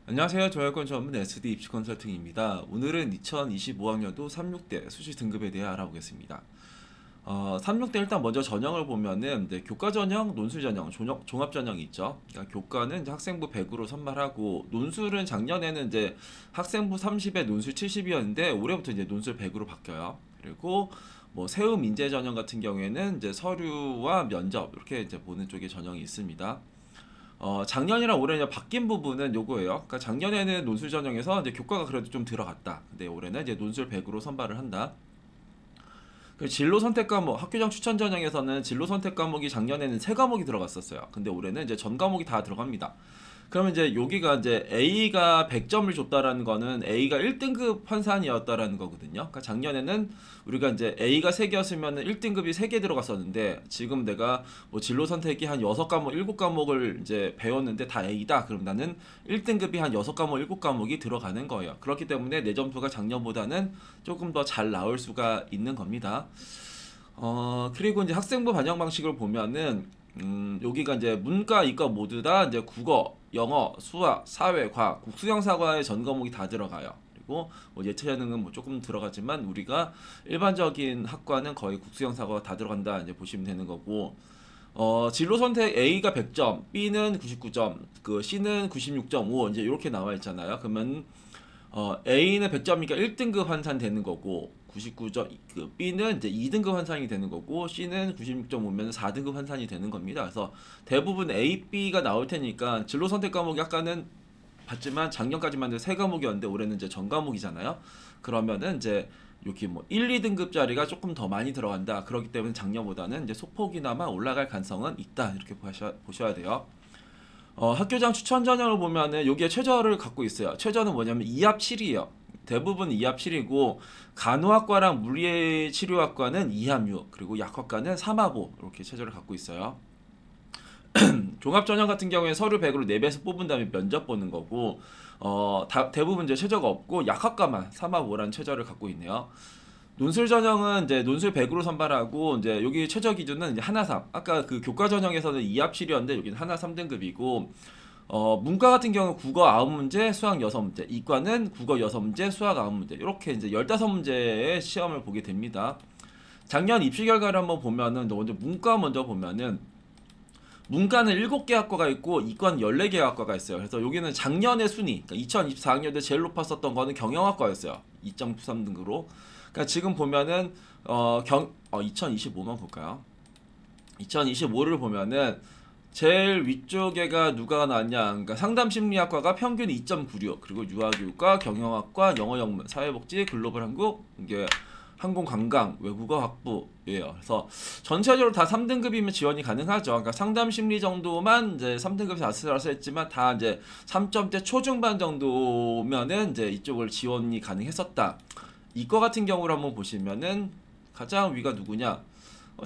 안녕하세요. 저혈권 전문 SD 입시 컨설팅입니다. 오늘은 2025학년도 36대 수시 등급에 대해 알아보겠습니다. 36대 일단 먼저 전형을 보면은 이제 교과 전형, 논술 전형, 종합 전형이 있죠. 그러니까 교과는 이제 학생부 100으로 선발하고 논술은 작년에는 이제 학생부 30에 논술 70이었는데 올해부터 이제 논술 100으로 바뀌어요. 그리고 뭐 세움 인재 전형 같은 경우에는 이제 서류와 면접 이렇게 이제 보는 쪽에 전형이 있습니다. 작년이랑 올해 이제 바뀐 부분은 요거예요. 그러니까 작년에는 논술 전형에서 이제 교과가 그래도 좀 들어갔다. 근데 올해는 이제 논술 100으로 선발을 한다. 그 진로 선택 과목, 학교장 추천 전형에서는 진로 선택 과목이 작년에는 세 과목이 들어갔었어요. 근데 올해는 이제 전 과목이 다 들어갑니다. 그러면 이제 여기가 이제 A가 100점을 줬다라는 거는 A가 1등급 환산이었다라는 거거든요. 그러니까 작년에는 우리가 이제 A가 3개였으면 1등급이 3개 들어갔었는데 지금 내가 뭐 진로 선택이 한 6과목, 7과목을 이제 배웠는데 다 A다. 그럼 나는 1등급이 한 6과목, 7과목이 들어가는 거예요. 그렇기 때문에 내 점수가 작년보다는 조금 더 잘 나올 수가 있는 겁니다. 그리고 이제 학생부 반영 방식을 보면은 여기가 이제 문과, 이과 모두 다 이제 국어, 영어, 수학, 사회, 과학, 국수영사과의 전 과목이 다 들어가요. 그리고 뭐 예체능은 뭐 조금 들어가지만 우리가 일반적인 학과는 거의 국수영사과가 다 들어간다 이제 보시면 되는 거고. 진로 선택 A가 100점, B는 99점, 그 C는 96.5 이제 이렇게 나와 있잖아요. 그러면 A는 100점이니까 1등급 환산되는 거고 99점 그 B는 이제 2등급 환산이 되는 거고 C는 96.5면 4등급 환산이 되는 겁니다. 그래서 대부분 A, B가 나올 테니까 진로 선택 과목이 아까는 봤지만 작년까지만 해도 세 과목이었는데 올해는 이제 전 과목이잖아요. 그러면은 이제 여기 뭐 1, 2등급짜리가 조금 더 많이 들어간다. 그렇기 때문에 작년보다는 이제 소폭이나마 올라갈 가능성은 있다. 이렇게 보셔야 돼요. 학교장 추천 전형을 보면은 여기에 최저를 갖고 있어요. 최저는 뭐냐면 2합 7이에요. 대부분 2합 7이고 간호학과랑 물리치료학과는 2합 6 그리고 약학과는 3합 5 이렇게 최저를 갖고 있어요. 종합 전형 같은 경우에 서류 100으로 4배에서 뽑은 다음에 면접 보는 거고 대부분 이제 최저가 없고 약학과만 3합 5라는 최저를 갖고 있네요. 논술 전형은 이제 논술 100으로 선발하고 이제 여기 최저 기준은 이제 하나 3. 아까 그 교과 전형에서는 2합 7이었는데 여기는 하나 3등급이고 문과 같은 경우는 국어 9문제, 수학 6문제, 이과는 국어 6문제, 수학 9문제 이렇게 이제 15문제의 시험을 보게 됩니다. 작년 입시 결과를 한번 보면은 먼저 문과 먼저 보면은 문과는 7개 학과가 있고 이과는 14개 학과가 있어요. 그래서 여기는 작년의 순위, 그러니까 2024학년에 제일 높았었던 거는 경영학과였어요. 2.93등급으로. 그러니까 지금 보면은 2025만 볼까요? 2025를 보면은 제일 위쪽에가 누가 나왔냐? 그러니까 상담심리학과가 평균 2.96, 그리고 유아교육과 경영학과, 영어영문, 사회복지, 글로벌 한국, 이게 항공관광, 외국어 학부예요. 그래서 전체적으로 다 3등급이면 지원이 가능하죠. 그러니까 상담심리 정도만 이제 3등급에서 아슬아슬했지만 다 이제 3점대 초중반 정도면은 이제 이쪽을 지원이 가능했었다. 이과 같은 경우를 한번 보시면은 가장 위가 누구냐?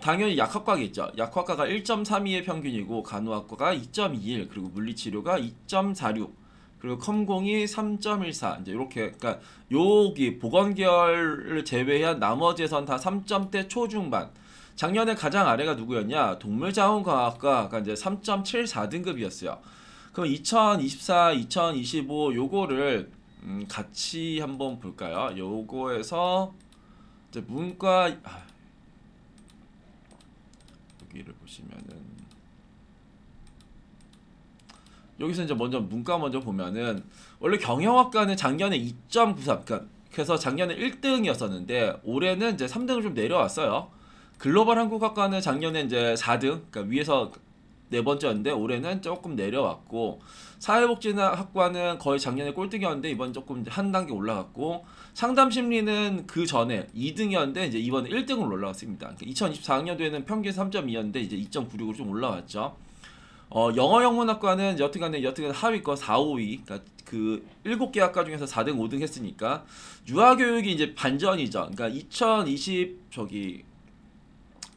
당연히 약학과겠죠. 약학과가 1.32의 평균이고 간호학과가 2.21 그리고 물리치료가 2.46 그리고 컴공이 3.14 이제 이렇게 그러니까 여기 보건계열을 제외한 나머지에선 다 3점대 초중반. 작년에 가장 아래가 누구였냐? 동물자원과학과가 이제 3.74등급이었어요. 그럼 2024, 2025 요거를 같이 한번 볼까요? 요거에서 이제 문과 여기를 보시면은 여기서 이제 먼저 문과 먼저 보면은 원래 경영학과는 작년에 2.93 그러니까 그래서 작년에 1등이었었는데 올해는 이제 3등을 좀 내려왔어요. 글로벌 한국학과는 작년에 이제 4등 그러니까 위에서 네 번째였는데 올해는 조금 내려왔고 사회복지학과는 거의 작년에 꼴등이었는데 이번 조금 한 단계 올라갔고 상담심리는 그 전에 2등이었는데 이제 이번에 1등으로 올라왔습니다. 그러니까 2024학년도에는 평균 3.2였는데 이제 2.96으로 좀 올라왔죠. 영어 영문학과는 여튼간에 하위권 4, 5위 그러니까 그 7개 학과 중에서 4등, 5등 했으니까 유아교육이 이제 반전이죠. 그러니까 2020 저기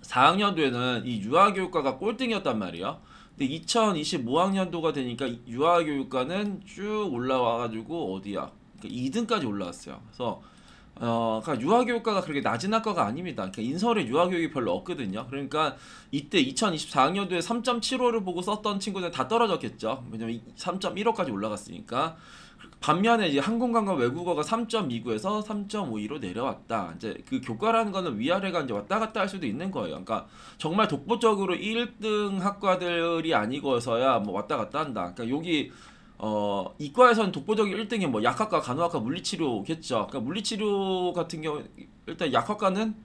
4학년도에는 이 유아교육과가 꼴등이었단 말이에요. 근데 2025학년도가 되니까 유아교육과는 쭉 올라와가지고 어디야? 그러니까 2등까지 올라왔어요. 그래서 그러니까 유아교육과가 그렇게 낮은 학과가 아닙니다. 그러니까 인서울에 유아교육이 별로 없거든요. 그러니까 이때 2024학년도에 3.75를 보고 썼던 친구들은 다 떨어졌겠죠. 왜냐면 3.15까지 올라갔으니까. 반면에 이제 항공관과 외국어가 3.29에서 3.52로 내려왔다. 이제 그 교과라는 거는 위아래가 이제 왔다 갔다 할 수도 있는 거예요. 그러니까 정말 독보적으로 1등 학과들이 아니고서야 뭐 왔다 갔다 한다. 그러니까 여기 이과에서는 독보적인 1등이 뭐 약학과, 간호학과, 물리치료겠죠. 그러니까 물리치료 같은 경우 일단 약학과는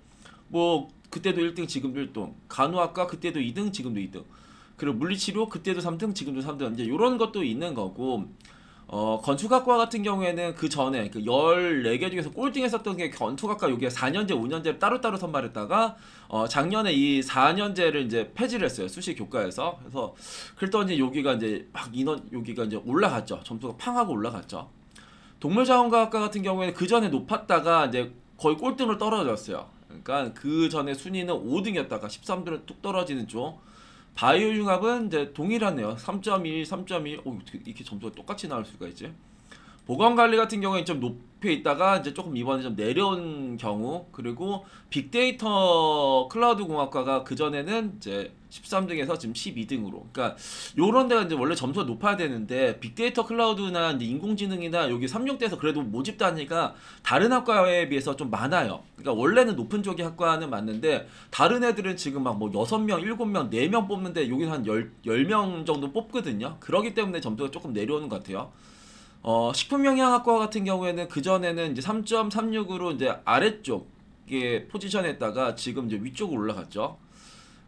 뭐 그때도 1등, 지금도 1등. 간호학과 그때도 2등, 지금도 2등. 그리고 물리치료 그때도 3등, 지금도 3등. 이제 요런 것도 있는 거고. 건축학과 같은 경우에는 그 전에 그 14개 중에서 꼴등했었던 게 건축학과 여기에 4년제, 5년제를 따로따로 선발했다가 작년에 이 4년제를 이제 폐지를 했어요. 수시 교과에서. 그래서 그랬더니 여기가 이제 막 인원 여기가 이제 올라갔죠. 점수가 팡 하고 올라갔죠. 동물자원과학과 같은 경우에는 그 전에 높았다가 이제 거의 꼴등으로 떨어졌어요. 그러니까 그 전에 순위는 5등이었다가 13등으로 뚝 떨어지는 쪽. 바이오 융합은 이제 동일하네요. 3.1, 3.1. 어떻게 이렇게 점수가 똑같이 나올 수가 있지? 보건관리 같은 경우에 좀 높게 있다가 이제 조금 이번에 좀 내려온 경우. 그리고 빅데이터 클라우드 공학과가 그 전에는 이제 13등에서 지금 12등으로. 그러니까 요런 데가 이제 원래 점수가 높아야 되는데 빅데이터 클라우드나 이제 인공지능이나 여기 36대에서 그래도 모집 단위가 다른 학과에 비해서 좀 많아요. 그러니까 원래는 높은 쪽의 학과는 맞는데 다른 애들은 지금 막 뭐 6명, 7명, 4명 뽑는데 여기는 한 10명 정도 뽑거든요. 그러기 때문에 점수가 조금 내려오는 것 같아요. 식품영양학과 같은 경우에는 그전에는 이제 3.36으로 이제 아래쪽에 포지션했다가 지금 이제 위쪽으로 올라갔죠.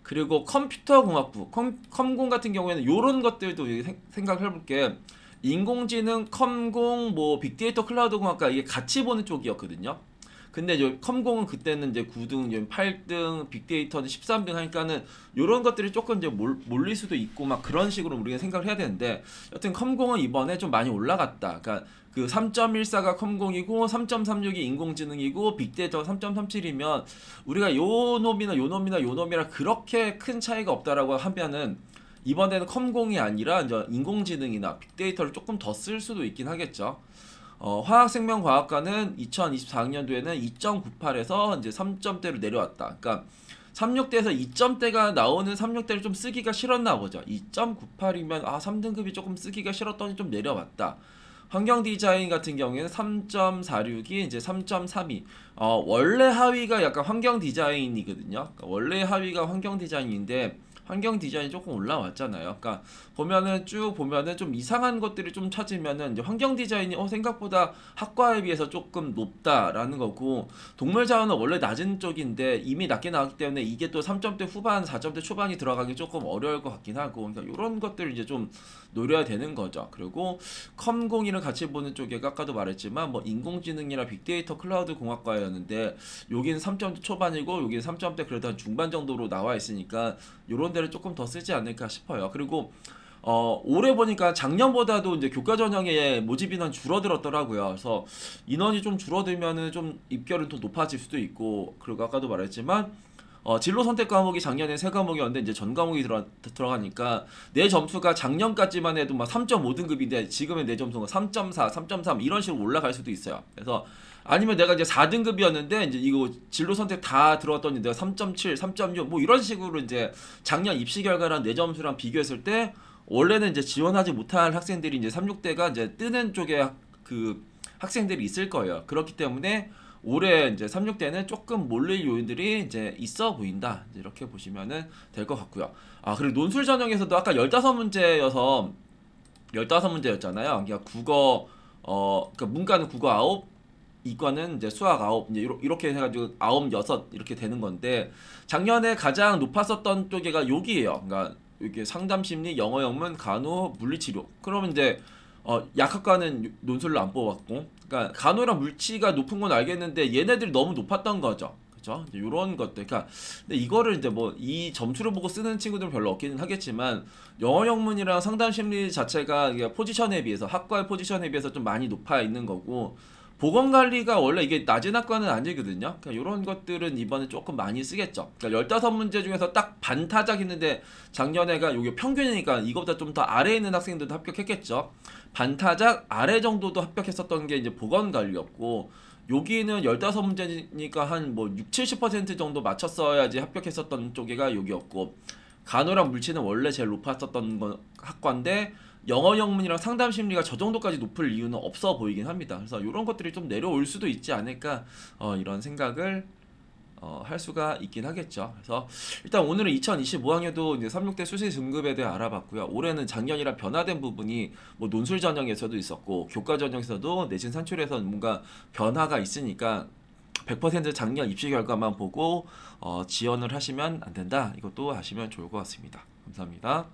그리고 컴퓨터공학부, 컴공 같은 경우에는 이런 것들도 생각을 해볼게. 인공지능, 컴공, 뭐 빅데이터 클라우드 공학과 이게 같이 보는 쪽이었거든요. 근데 이제 컴공은 그때는 이제 9등, 8등, 빅데이터는 13등 하니까는 이런 것들이 조금 이제 몰릴 수도 있고 막 그런 식으로 우리가 생각을 해야 되는데 여튼 컴공은 이번에 좀 많이 올라갔다. 그러니까 그 3.14가 컴공이고 3.36이 인공지능이고 빅데이터가 3.37이면 우리가 요 놈이나 요 놈이나 요 놈이라 그렇게 큰 차이가 없다라고 하면은 이번에는 컴공이 아니라 이제 인공지능이나 빅데이터를 조금 더 쓸 수도 있긴 하겠죠. 화학생명과학과는 2024학년도에는 2.98에서 이제 3점대로 내려왔다. 그러니까 36대에서 2점대가 나오는 36대를 좀 쓰기가 싫었나 보죠. 2.98이면 3등급이 조금 쓰기가 싫었더니 좀 내려왔다. 환경 디자인 같은 경우에는 3.46이 이제 3.32. 원래 하위가 약간 환경 디자인이거든요. 그러니까 원래 하위가 환경 디자인인데 환경 디자인이 조금 올라왔잖아요. 그러니까 보면은 쭉 보면은 좀 이상한 것들이 좀 찾으면은 이제 환경 디자인이 생각보다 학과에 비해서 조금 높다라는 거고 동물 자원은 원래 낮은 쪽인데 이미 낮게 나왔기 때문에 이게 또 3점대 후반, 4점대 초반이 들어가기 조금 어려울 것 같긴 하고 그러니까 이런 것들을 이제 좀 노려야 되는 거죠. 그리고 컴공이랑 같이 보는 쪽에 아까도 말했지만 뭐 인공지능이나 빅데이터 클라우드 공학과였는데 여기는 3점대 초반이고 여기는 3점대 그래도 한 중반 정도로 나와 있으니까 요런 데를 조금 더 쓰지 않을까 싶어요. 그리고 올해 보니까 작년보다도 이제 교과 전형의 모집 인원 줄어들었더라고요. 그래서 인원이 좀 줄어들면은 좀 입결은 더 높아질 수도 있고 그리고 아까도 말했지만 진로 선택 과목이 작년에 3과목이었는데 이제 전 과목이 들어가니까 내 점수가 작년까지만 해도 막 3.5등급인데 지금의 내 점수가 3.4, 3.3 이런 식으로 올라갈 수도 있어요. 그래서 아니면 내가 이제 4등급이었는데 이제 이거 진로 선택 다 들어갔더니 내가 3.7, 3.6 뭐 이런 식으로 이제 작년 입시 결과랑 내 점수랑 비교했을 때 원래는 이제 지원하지 못할 학생들이 이제 36대가 이제 뜨는 쪽에 그 학생들이 있을 거예요. 그렇기 때문에 올해 이제 36대는 조금 몰릴 요인들이 이제 있어 보인다. 이렇게 보시면은 될 것 같고요. 그리고 논술 전형에서도 아까 15문제여서 15문제였잖아요. 그러니까 국어 그러니까 문과는 국어 9, 이과는 이제 수학 9, 이제 이렇게 해가지고 9, 6 이렇게 되는 건데 작년에 가장 높았었던 쪽에가 여기에요. 그러니까 이게 상담심리, 영어, 영문, 간호, 물리치료. 그러면 이제 약학과는 논술로 안 뽑았고, 그러니까 간호랑 물치가 높은 건 알겠는데 얘네들이 너무 높았던 거죠. 그죠? 이런 것들. 그러니까 근데 이거를 이제 뭐 이 점수를 보고 쓰는 친구들은 별로 없기는 하겠지만 영어 영문이랑 상담 심리 자체가 포지션에 비해서 학과의 포지션에 비해서 좀 많이 높아 있는 거고 보건관리가 원래 이게 낮은 학과는 아니거든요. 그러니까 이런 것들은 이번에 조금 많이 쓰겠죠. 그러니까 15문제 중에서 딱 반타작 있는데 작년에가 이게 평균이니까 이거보다 좀 더 아래에 있는 학생들도 합격했겠죠. 반타작 아래 정도도 합격했었던 게 이제 보건관리였고 여기는 15문제니까 한 뭐 6, 70% 정도 맞췄어야지 합격했었던 쪽이가 여기였고, 간호랑 물리는 원래 제일 높았었던 학과인데 영어 영문이랑 상담 심리가 저 정도까지 높을 이유는 없어 보이긴 합니다. 그래서 이런 것들이 좀 내려올 수도 있지 않을까, 이런 생각을 할 수가 있긴 하겠죠. 그래서 일단 오늘은 2025학년도 이제 36대 수시 등급에 대해 알아봤고요. 올해는 작년이랑 변화된 부분이 뭐 논술 전형에서도 있었고 교과 전형에서도 내신 산출에서 뭔가 변화가 있으니까 100% 작년 입시 결과만 보고 지원을 하시면 안 된다. 이것도 아시면 좋을 것 같습니다. 감사합니다.